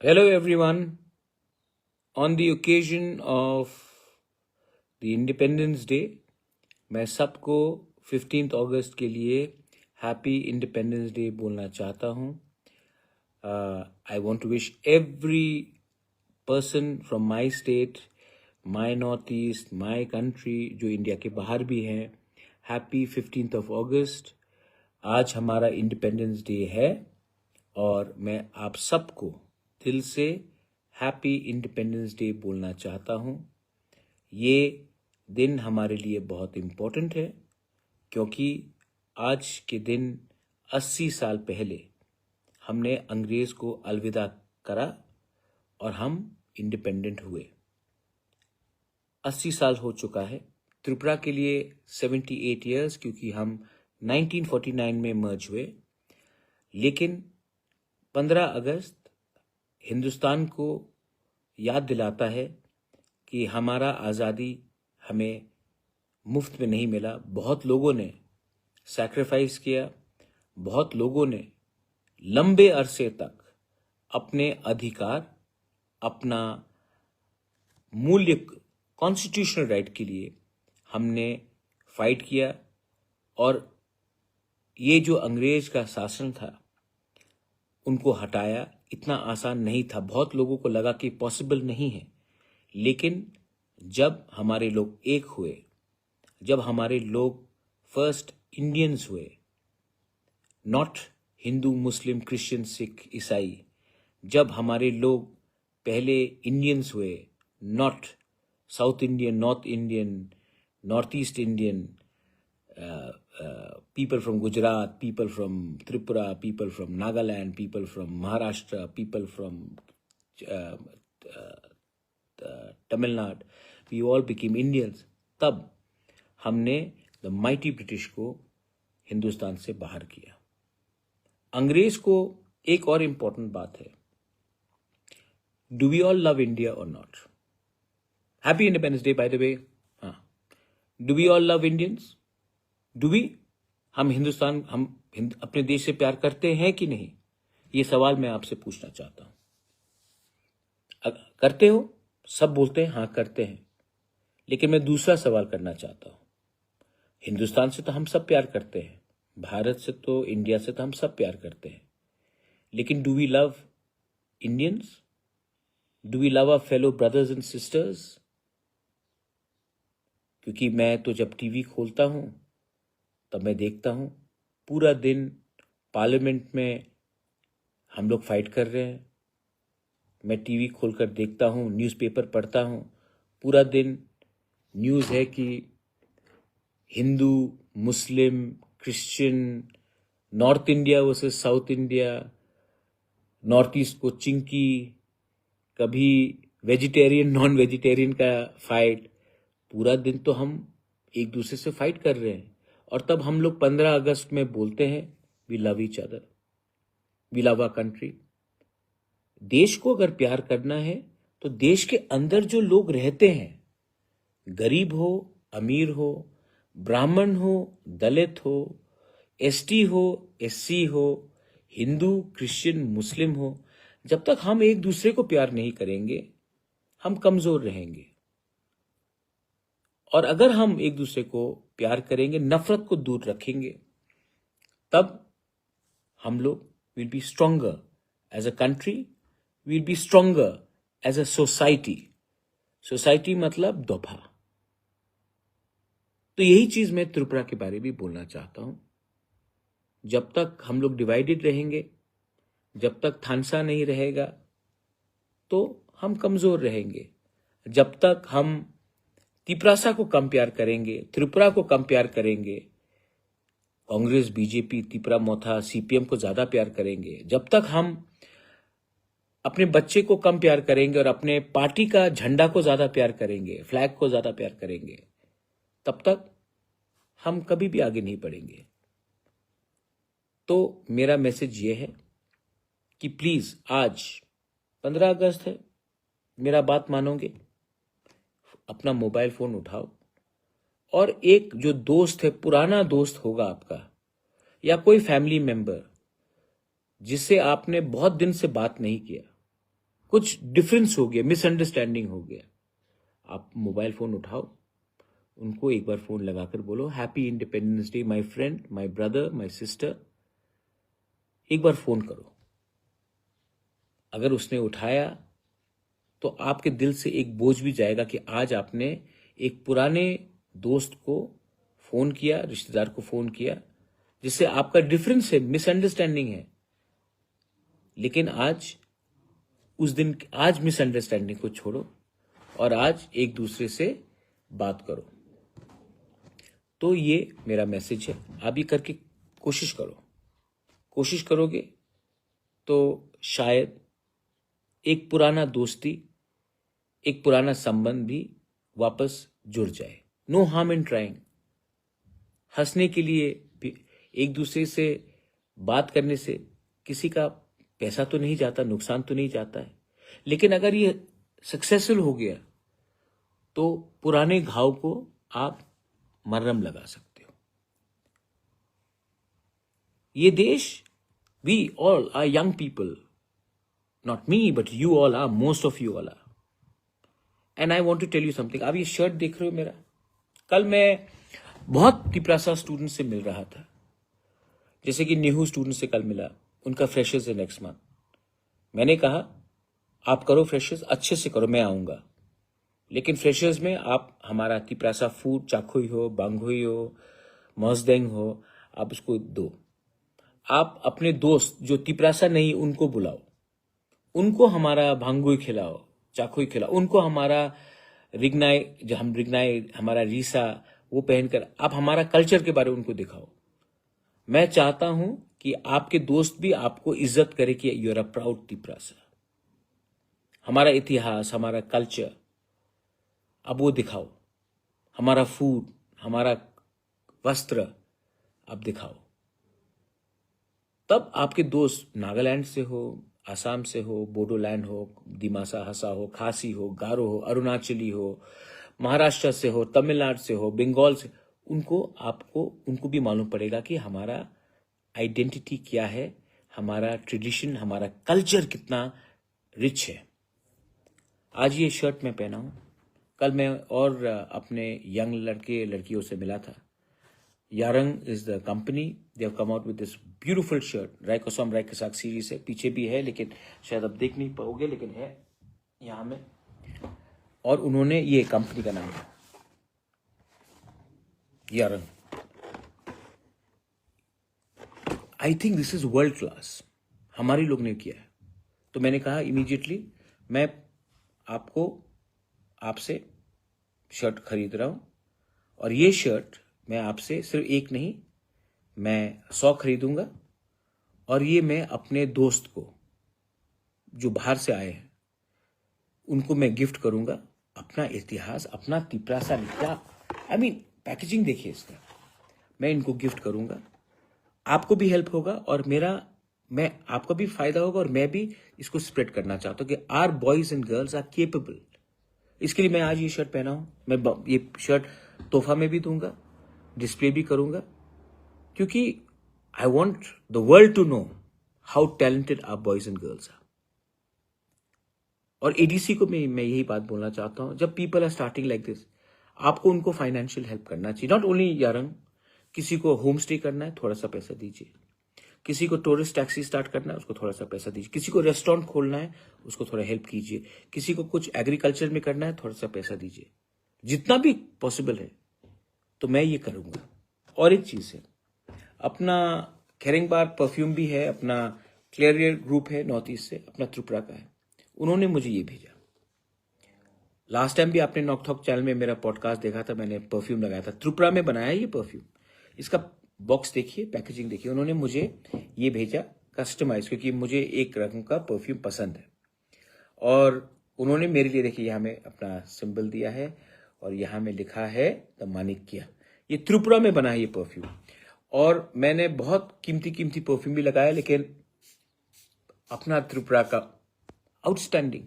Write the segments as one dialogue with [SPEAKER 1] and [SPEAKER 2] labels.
[SPEAKER 1] Hello everyone. On the occasion of the Independence Day, मैं सबको 15th अगस्त के लिए हैप्पी इंडिपेंडेंस डे बोलना चाहता हूँ. I want to wish every person from my state, my northeast, my country, जो India के बाहर भी हैं, हैप्पी 15th of August. आज हमारा इंडिपेंडेंस डे है और मैं आप सबको दिल से हैप्पी इंडिपेंडेंस डे बोलना चाहता हूँ. ये दिन हमारे लिए बहुत इम्पोर्टेंट है क्योंकि आज के दिन 80 साल पहले हमने अंग्रेज़ को अलविदा करा और हम इंडिपेंडेंट हुए. 80 साल हो चुका है. त्रिपुरा के लिए 78 ईयर्स क्योंकि हम 1949 में मर्ज हुए. लेकिन 15 अगस्त हिंदुस्तान को याद दिलाता है कि हमारा आज़ादी हमें मुफ्त में नहीं मिला. बहुत लोगों ने सैक्रिफाइस किया. बहुत लोगों ने लंबे अरसे तक अपने अधिकार, अपना मूल्य, कॉन्स्टिट्यूशनल राइट के लिए हमने फाइट किया. और ये जो अंग्रेज का शासन था उनको हटाया इतना आसान नहीं था. बहुत लोगों को लगा कि पॉसिबल नहीं है. लेकिन जब हमारे लोग एक हुए, जब हमारे लोग फर्स्ट इंडियंस हुए, not Hindu, Muslim, Christian, Sikh, ईसाई, जब हमारे लोग पहले इंडियंस हुए, not south Indian, north Indian, north east Indian, people from Gujarat, people from Tripura, people from Nagaland, people from Maharashtra, people from Tamil Nadu, we all became Indians. तब हमने the mighty British को हिंदुस्तान से बाहर किया. अंग्रेज को एक और इम्पोर्टेंट बात है. Do we all love India और not? Happy independence day by the way. हाँ, do we all love Indians? Do we? हम हिंदुस्तान, हम अपने देश से प्यार करते हैं कि नहीं? ये सवाल मैं आपसे पूछना चाहता हूं. करते हो? सब बोलते हैं हाँ करते हैं. लेकिन मैं दूसरा सवाल करना चाहता हूं. हिंदुस्तान से तो हम सब प्यार करते हैं, भारत से तो, इंडिया से तो हम सब प्यार करते हैं. लेकिन do we love Indians? Do we love our fellow brothers and sisters? क्योंकि मैं तो जब टीवी खोलता हूं तब मैं देखता हूं पूरा दिन पार्लियामेंट में हम लोग फाइट कर रहे हैं. मैं टीवी खोलकर देखता हूं, न्यूज़पेपर पढ़ता हूं, पूरा दिन न्यूज़ है कि Hindu, Muslim, Christian, north India versus south India, north east को चिंकी, कभी वेजिटेरियन नॉन वेजिटेरियन का फाइट. पूरा दिन तो हम एक दूसरे से फाइट कर रहे हैं. और तब हम लोग 15 अगस्त में बोलते हैं we love each other, we love our country. देश को अगर प्यार करना है तो देश के अंदर जो लोग रहते हैं, गरीब हो, अमीर हो, ब्राह्मण हो, दलित हो, एसटी हो, एससी हो, हिंदू, क्रिश्चियन, मुस्लिम हो, जब तक हम एक दूसरे को प्यार नहीं करेंगे हम कमजोर रहेंगे. और अगर हम एक दूसरे को प्यार करेंगे, नफरत को दूर रखेंगे, तब हम लोग will be stronger as a country, will be stronger as a society. Society मतलब दोभा. तो यही चीज मैं त्रिपुरा के बारे में बोलना चाहता हूं. जब तक हम लोग डिवाइडेड रहेंगे, जब तक थानसा नहीं रहेगा, तो हम कमजोर रहेंगे. जब तक हम तिपरासा को कम प्यार करेंगे, त्रिपुरा को कम प्यार करेंगे, कांग्रेस, बीजेपी, त्रिपुरा मोथा, सीपीएम को ज्यादा प्यार करेंगे, जब तक हम अपने बच्चे को कम प्यार करेंगे और अपने पार्टी का झंडा को ज्यादा प्यार करेंगे, फ्लैग को ज्यादा प्यार करेंगे, तब तक हम कभी भी आगे नहीं बढ़ेंगे. तो मेरा मैसेज ये है कि प्लीज, आज 15 अगस्त है, मेरा बात मानोगे? अपना मोबाइल फोन उठाओ और एक जो दोस्त है, पुराना दोस्त होगा आपका, या कोई फैमिली मेंबर जिससे आपने बहुत दिन से बात नहीं किया, कुछ डिफरेंस हो गया, मिसअंडरस्टैंडिंग हो गया, आप मोबाइल फोन उठाओ, उनको एक बार फोन लगाकर बोलो happy independence day my friend, my brother, my sister, एक बार फोन करो। अगर उसने उठाया तो आपके दिल से एक बोझ भी जाएगा कि आज आपने एक पुराने दोस्त को फोन किया, रिश्तेदार को फोन किया, जिससे आपका डिफरेंस है, मिसअंडरस्टैंडिंग है, लेकिन आज मिसअंडरस्टैंडिंग को छोड़ो और आज एक दूसरे से बात करो। तो ये मेरा मैसेज है, आप ये करके कोशिश करो। कोशिश करोगे तो शायद एक पुराना दोस्ती, एक पुराना संबंध भी वापस जुड़ जाए। No harm in trying. हंसने के लिए एक दूसरे से बात करने से किसी का पैसा तो नहीं जाता, नुकसान तो नहीं जाता है, लेकिन अगर ये सक्सेसफुल हो गया तो पुराने घाव को आप मरहम लगा सकते हो। ये देश, we all are young people, not me but you all are, most of you all are, and I want to tell you something. आप ये शर्ट देख रहे हो मेरा, कल मैं बहुत तिपरासा स्टूडेंट से मिल रहा था, जैसे कि न्यू स्टूडेंट से कल मिला, उनका फ्रेशर्स है नेक्स्ट मंथ। मैंने कहा आप करो फ्रेशर्स, अच्छे से करो, मैं आऊंगा, लेकिन फ्रेशर्स में आप हमारा तिपरासा फूड, चाखुई हो, बांगुई हो, मौजदेंग हो, आप उसको दो। आप अपने दोस्त जो तिपरासा नहीं उनको बुलाओ, उनको हमारा भांगुई खिलाओ, चाखुई खिलाओ, उनको हमारा रिगनाई हमारा रीसा वो पहनकर आप हमारा कल्चर के बारे में उनको दिखाओ। मैं चाहता हूं कि आपके दोस्त भी आपको इज्जत करे कि you are a proud Tiprasa. हमारा इतिहास, हमारा कल्चर अब वो दिखाओ, हमारा फूड, हमारा वस्त्र अब दिखाओ। तब आपके दोस्त नागालैंड से हो, आसाम से हो, बोडोलैंड हो, दिमासा हसा हो, खासी हो, गारो हो, अरुणाचली हो, महाराष्ट्र से हो, तमिलनाडु से हो, बंगाल से, उनको भी मालूम पड़ेगा कि हमारा आइडेंटिटी क्या है, हमारा ट्रेडिशन, हमारा कल्चर कितना रिच है। आज ये शर्ट मैं पहना हूं, कल मैं और अपने यंग लड़के लड़कियों से मिला था। Yarang is the company, they have come out with this beautiful shirt, राइकोसम राइकसाक सीरीज है, पीछे भी है लेकिन शायद आप देख नहीं पाओगे, लेकिन है यहां में, और उन्होंने, ये कंपनी का नाम है Yarang. I think this is world class, हमारे लोग ने किया है। तो मैंने कहा इमीडिएटली मैं आपसे शर्ट खरीद रहा हूं, और ये शर्ट मैं आपसे सिर्फ एक नहीं, मैं 100 खरीदूंगा, और ये मैं अपने दोस्त को जो बाहर से आए हैं उनको मैं गिफ्ट करूंगा। अपना इतिहास, अपना तिपरासा, क्या पैकेजिंग देखिए इसका, मैं इनको गिफ्ट करूंगा। आपको भी हेल्प होगा और आपका भी फायदा होगा, और मैं भी इसको स्प्रेड करना चाहता हूं कि our boys and girls are capable. इसके लिए मैं आज ये शर्ट पहना हूं। मैं ये शर्ट तोहफा में भी दूंगा, डिस्प्ले भी करूंगा, क्योंकि I want the world to know how talented our boys and girls are. और एडीसी को मैं यही बात बोलना चाहता हूं, जब people are starting like this, आपको उनको फाइनेंशियल हेल्प करना चाहिए। नॉट ओनली यारंग, किसी को होम स्टे करना है, थोड़ा सा पैसा दीजिए। किसी को टूरिस्ट टैक्सी स्टार्ट करना है, उसको थोड़ा सा पैसा दीजिए। किसी को रेस्टोरेंट खोलना है, उसको थोड़ा हेल्प कीजिए। किसी को कुछ एग्रीकल्चर में करना है, थोड़ा सा पैसा दीजिए, जितना भी पॉसिबल है। तो मैं ये करूंगा। और एक चीज है, अपना खेरेंगबार परफ्यूम भी है, अपना क्लियर ग्रुप है नॉर्थ ईस्ट से, अपना त्रिपुरा का है, उन्होंने मुझे ये भेजा। लास्ट टाइम भी आपने नॉकथॉक चैनल में मेरा पॉडकास्ट देखा था, मैंने परफ्यूम लगाया था, त्रिपुरा में बनाया ये परफ्यूम। इसका बॉक्स देखिए, पैकेजिंग देखिए, उन्होंने मुझे ये भेजा कस्टमाइज, क्योंकि मुझे एक रंग का परफ्यूम पसंद है। और उन्होंने मेरे लिए देखिए यहाँ में अपना सिंबल दिया है, और यहाँ में लिखा है द मानिक्या। ये त्रिपुरा में बना है ये परफ्यूम। और मैंने बहुत कीमती परफ्यूम भी लगाया, लेकिन अपना त्रिपुरा का आउटस्टैंडिंग,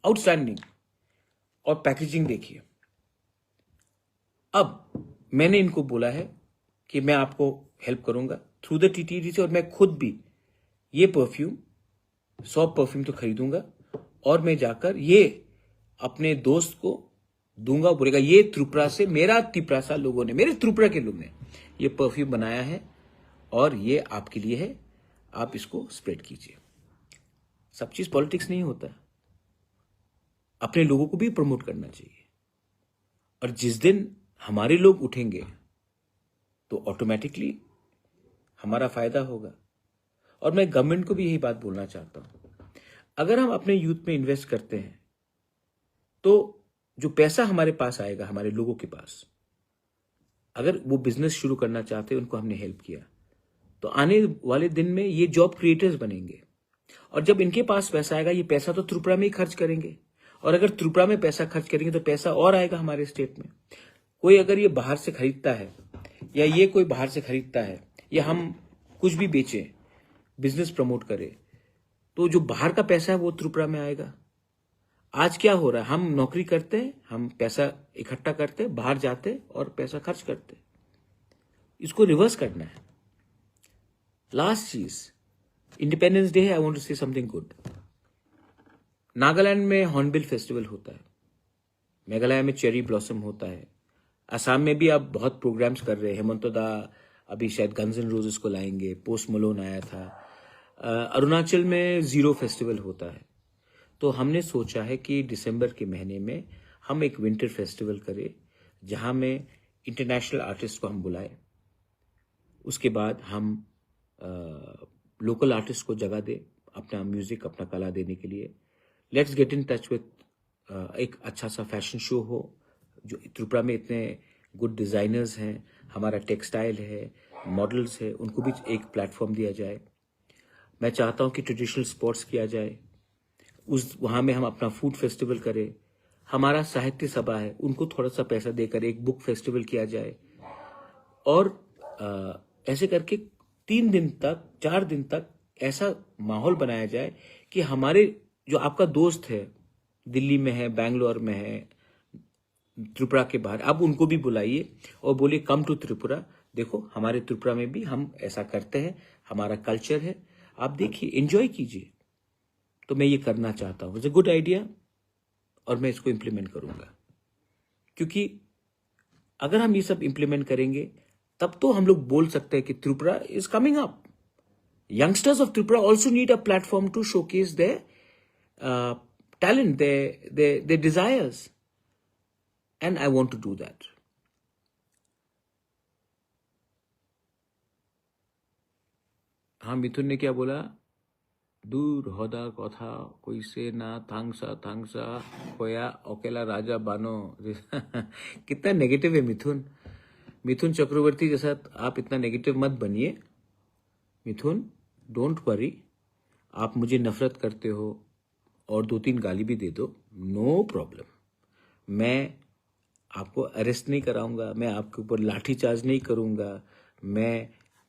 [SPEAKER 1] आउटस्टैंडिंग। और पैकेजिंग देखिए। अब मैंने इनको बोला है कि मैं आपको हेल्प करूंगा थ्रू द टीटीडी से, और मैं खुद भी ये परफ्यूम 100 परफ्यूम तो खरीदूंगा और मैं जाकर ये अपने दोस्त को दूंगा, बोलेगा ये त्रिपुरा से, मेरा त्रिपुरा लोगों ने, मेरे त्रिपुरा के लोग ने ये परफ्यूम बनाया है और ये आपके लिए है, आप इसको स्प्रेड कीजिए। सब चीज पॉलिटिक्स नहीं होता, अपने लोगों को भी प्रमोट करना चाहिए। और जिस दिन हमारे लोग उठेंगे तो ऑटोमेटिकली हमारा फायदा होगा। और मैं गवर्नमेंट को भी यही बात बोलना चाहता हूं, अगर हम अपने यूथ में इन्वेस्ट करते हैं तो जो पैसा हमारे पास आएगा, हमारे लोगों के पास, अगर वो बिजनेस शुरू करना चाहते हैं, उनको हमने हेल्प किया, तो आने वाले दिन में ये जॉब क्रिएटर्स बनेंगे। और जब इनके पास पैसा आएगा, ये पैसा तो त्रिपुरा में ही खर्च करेंगे, और अगर त्रिपुरा में पैसा खर्च करेंगे तो पैसा और आएगा हमारे स्टेट में। कोई अगर ये बाहर से खरीदता है, या ये कोई बाहर से खरीदता है, या हम कुछ भी बेचें, बिजनेस प्रमोट करें, तो जो बाहर का पैसा है वो त्रिपुरा में आएगा। आज क्या हो रहा है, हम नौकरी करते हैं, हम पैसा इकट्ठा करते हैं, बाहर जाते हैं और पैसा खर्च करते हैं। इसको रिवर्स करना है। लास्ट चीज, इंडिपेंडेंस डे है, I want to say something good. Nagaland में हॉर्नबिल फेस्टिवल होता है, मेघालय में चेरी ब्लॉसम होता है, असम में भी अब बहुत प्रोग्राम्स कर रहे हैं। हेमंत दा अभी शायद गन्स एंड रोजेस को लाएंगे, पोस्ट मलोन आया था। अरुणाचल में जीरो फेस्टिवल होता है। तो हमने सोचा है कि दिसंबर के महीने में हम एक विंटर फेस्टिवल करें, जहां में इंटरनेशनल आर्टिस्ट को हम बुलाएं। उसके बाद हम लोकल आर्टिस्ट को जगह दे अपना म्यूजिक, अपना कला देने के लिए। Let's get in touch with एक अच्छा सा फैशन शो हो, जो त्रिपुरा में इतने गुड डिजाइनर्स हैं, हमारा टेक्सटाइल है, मॉडल्स है, उनको भी एक प्लेटफॉर्म दिया जाए। मैं चाहता हूं कि ट्रेडिशनल स्पोर्ट्स किया जाए, वहां में हम अपना फूड फेस्टिवल करें। हमारा साहित्य सभा है, उनको थोड़ा सा पैसा देकर एक बुक फेस्टिवल किया जाए। और ऐसे करके 3 दिन तक, 4 दिन तक ऐसा माहौल बनाया जाए कि हमारे जो आपका दोस्त है, दिल्ली में है, बैंगलोर में है, त्रिपुरा के बाहर, आप उनको भी बुलाइए और बोलिए कम टू त्रिपुरा। देखो हमारे त्रिपुरा में भी हम ऐसा करते हैं, हमारा कल्चर है, आप देखिए, एंजॉय कीजिए। तो मैं ये करना चाहता हूं, इट्स अ गुड आइडिया, और मैं इसको इंप्लीमेंट करूंगा। क्योंकि अगर हम ये सब इंप्लीमेंट करेंगे तब तो हम लोग बोल सकते हैं कि Tripura is coming up. Youngsters of Tripura also need a platform to showcase their talent, their desires, and I want to do that. हाँ, मिथुन ने क्या बोला? दूर होदा कथा कोई से ना थांगसा थांगसा कोया अकेला राजा बानो। कितना नेगेटिव है मिथुन। मिथुन चक्रवर्ती जैसा आप इतना नेगेटिव मत बनिए। मिथुन, डोंट वरी, आप मुझे नफरत करते हो और 2-3 गाली भी दे दो, नो प्रॉब्लम। मैं आपको अरेस्ट नहीं कराऊंगा, मैं आपके ऊपर लाठी चार्ज नहीं करूंगा, मैं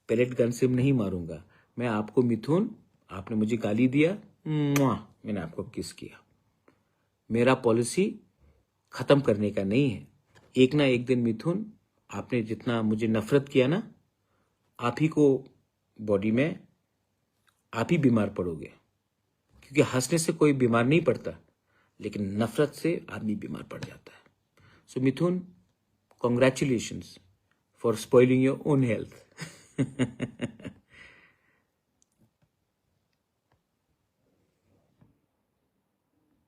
[SPEAKER 1] पैलेट गन से नहीं मारूंगा। मैं आपको, मिथुन, आपने मुझे गाली दिया, मैंने आपको किस किया। मेरा पॉलिसी खत्म करने का नहीं है। एक ना एक दिन मिथुन, आपने जितना मुझे नफरत किया ना, आप ही को बॉडी में आप ही बीमार पड़ोगे। क्योंकि हंसने से कोई बीमार नहीं पड़ता, लेकिन नफरत से आदमी बीमार पड़ जाता है। So Mithun, congratulations for spoiling your own health.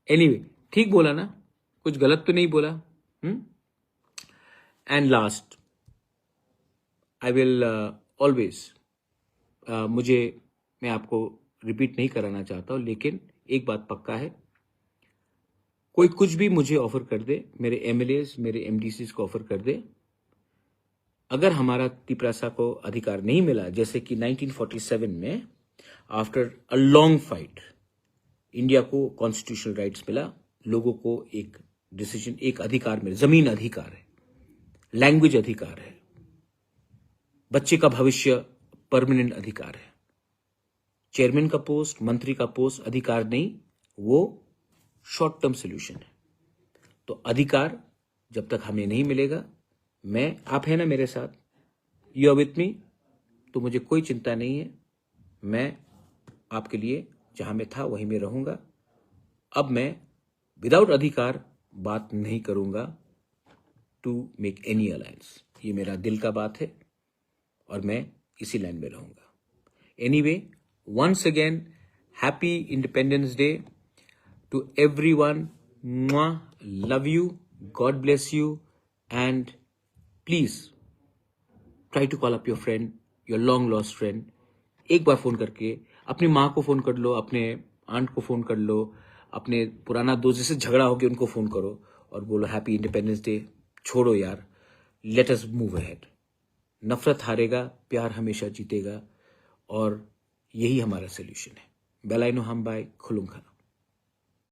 [SPEAKER 1] Anyway, ठीक बोला ना, कुछ गलत तो नहीं बोला। And last, I will always, मैं आपको रिपीट नहीं कराना चाहता हूं, लेकिन एक बात पक्का है, कोई कुछ भी मुझे ऑफर कर दे, मेरे एमएलएस, मेरे एमडीसीज को ऑफर कर दे, अगर हमारा त्रिपुरा को अधिकार नहीं मिला, जैसे कि 1947 में after a long fight India को कॉन्स्टिट्यूशनल राइट्स मिला, लोगों को एक डिसीजन, एक अधिकार मिला, जमीन अधिकार है, लैंग्वेज अधिकार है, बच्चे का भविष्य परमानेंट अधिकार है। चेयरमैन का पोस्ट, मंत्री का पोस्ट अधिकार नहीं, वो शॉर्ट टर्म सोल्यूशन है। तो अधिकार जब तक हमें नहीं मिलेगा, आप है ना मेरे साथ, यू आर विथ मी, तो मुझे कोई चिंता नहीं है। मैं आपके लिए जहां मैं था वहीं मैं रहूंगा। अब मैं विदाउट अधिकार बात नहीं करूंगा टू मेक एनी अलायंस। ये मेरा दिल का बात है और मैं इसी लाइन में रहूंगा। Anyway, once again, happy Independence Day to everyone. Mwah, love you, God bless you, and please try to call up your friend, your long lost friend. एक बार फोन करके अपनी माँ को फोन कर लो, अपने आंट को फोन कर लो, अपने पुराना दोस्त जिससे झगड़ा हो गया उनको फोन करो और बोलो हैप्पी इंडिपेंडेंस डे। छोड़ो यार, लेट अस मूव अहेड। नफरत हारेगा, प्यार हमेशा जीतेगा और यही हमारा सोल्यूशन है। बेलाइनो हम बाय खुलुम खाना।